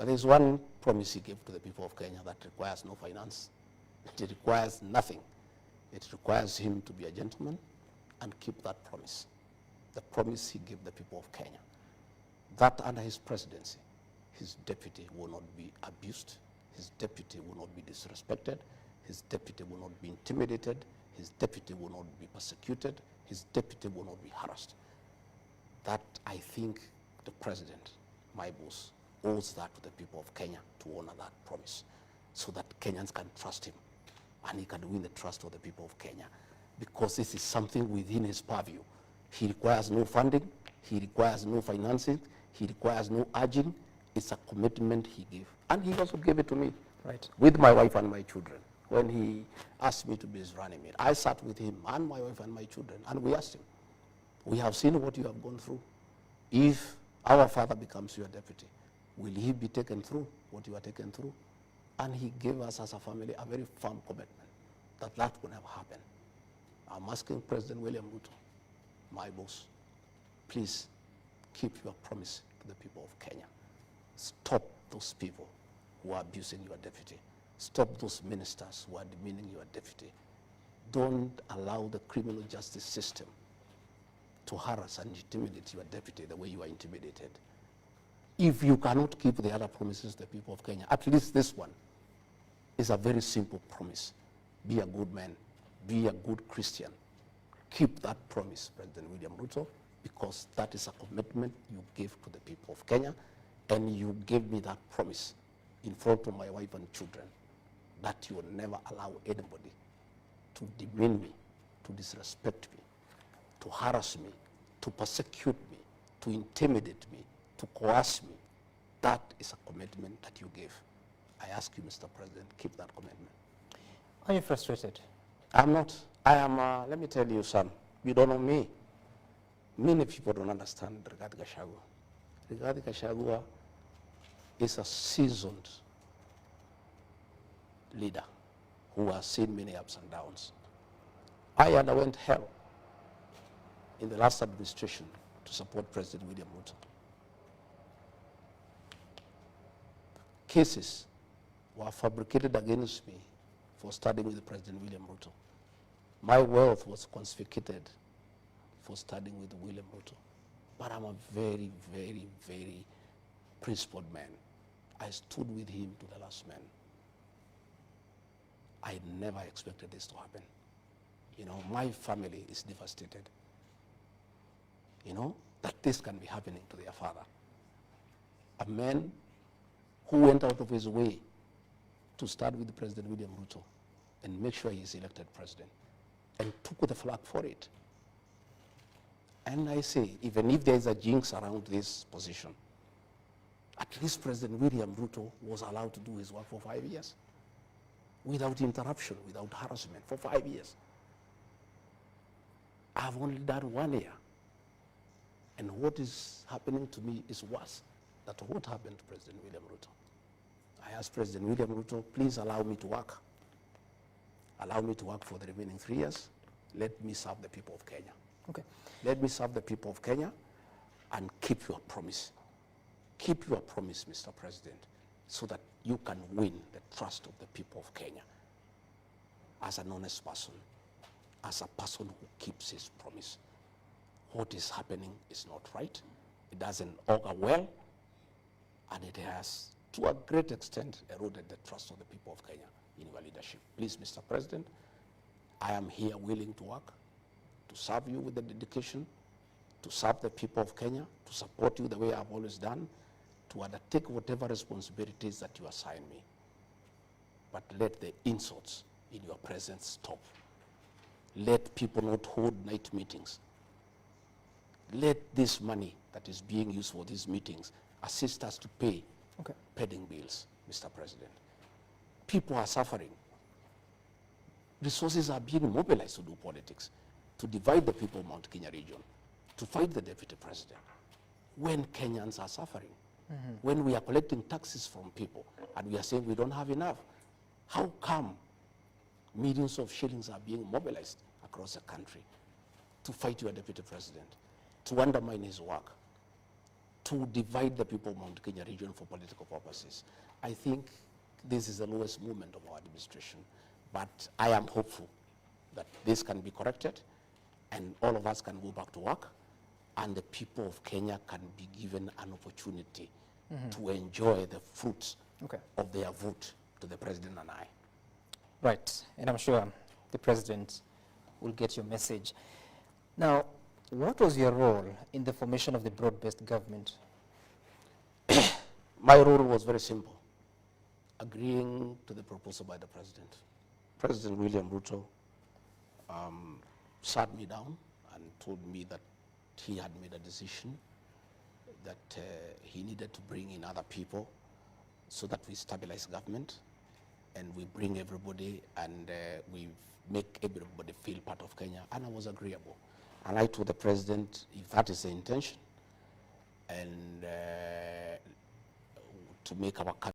But there's one promise he gave to the people of Kenya that requires no finance. It requires nothing. It requires him to be a gentleman and keep that promise. The promise he gave the people of Kenya. That under his presidency, his deputy will not be abused, his deputy will not be disrespected, his deputy will not be intimidated, his deputy will not be persecuted, his deputy will not be harassed. That, I think, the president, my boss, owes that to the people of Kenya to honor that promise so that Kenyans can trust him and he can win the trust of the people of Kenya, because this is something within his purview. He requires no funding, he requires no financing, he requires no urging. It's a commitment he gave. And he also gave it to me, right, with my wife and my children. When he asked me to be his running mate, I sat with him and my wife and my children, and we asked him, we have seen what you have gone through. If our father becomes your deputy, will he be taken through what you are taken through? And he gave us as a family a very firm commitment that that will never happen. I'm asking President William Ruto, my boss, please keep your promise to the people of Kenya. Stop those people who are abusing your deputy. Stop those ministers who are demeaning your deputy. Don't allow the criminal justice system to harass and intimidate your deputy the way you are intimidated. If you cannot keep the other promises to the people of Kenya, at least this one is a very simple promise. Be a good man. Be a good Christian. Keep that promise, President William Ruto, because that is a commitment you gave to the people of Kenya, and you gave me that promise in front of my wife and children that you will never allow anybody to demean me, to disrespect me, to harass me, to persecute me, to intimidate me, to coerce me. That is a commitment that you gave. I ask you, Mr. President, keep that commitment. Are you frustrated? I'm not. I am, let me tell you, son, you don't know me. Many people don't understand Rigathi Gachagua. Rigathi Gachagua is a seasoned leader who has seen many ups and downs. I underwent hell in the last administration to support President William Ruto. Cases were fabricated against me for studying with President William Ruto. My wealth was confiscated for studying with William Ruto. But I'm a very, very, very principled man. I stood with him to the last man. I never expected this to happen. You know, my family is devastated. You know, that this can be happening to their father. A man who went out of his way to start with President William Ruto and make sure he is elected president, and took the flag for it. And I say, even if there is a jinx around this position, at least President William Ruto was allowed to do his work for 5 years without interruption, without harassment, for 5 years. I've only done 1 year. And what is happening to me is worse than what happened to President William Ruto. I asked President William Ruto, please allow me to work. Allow me to work for the remaining 3 years. Let me serve the people of Kenya. Okay. Let me serve the people of Kenya and keep your promise. Keep your promise, Mr. President, so that you can win the trust of the people of Kenya as an honest person, as a person who keeps his promise. What is happening is not right. It doesn't augur well, and it has, to a great extent, eroded the trust of the people of Kenya in your leadership. Please, Mr. President, I am here willing to work, to serve you with the dedication, to serve the people of Kenya, to support you the way I've always done, to undertake whatever responsibilities that you assign me. But let the insults in your presence stop. Let people not hold night meetings. Let this money that is being used for these meetings assist us to pay pending bills, Mr. President. People are suffering. Resources are being mobilized to do politics, to divide the people of Mount Kenya region, to fight the deputy president, when Kenyans are suffering. When we are collecting taxes from people and we are saying we don't have enough, how come millions of shillings are being mobilized across the country to fight your deputy president, to undermine his work, to divide the people of Mount Kenya region for political purposes. I think this is the lowest moment of our administration, but I am hopeful that this can be corrected and all of us can go back to work and the people of Kenya can be given an opportunity to enjoy the fruits of their vote to the president and I. Right, and I'm sure the president will get your message. Now, what was your role in the formation of the broad-based government? My role was very simple, agreeing to the proposal by the president. President William Ruto sat me down and told me that he had made a decision that he needed to bring in other people so that we stabilize government and we bring everybody and we make everybody feel part of Kenya, and I was agreeable. And I told the president, if that is the intention, and to make our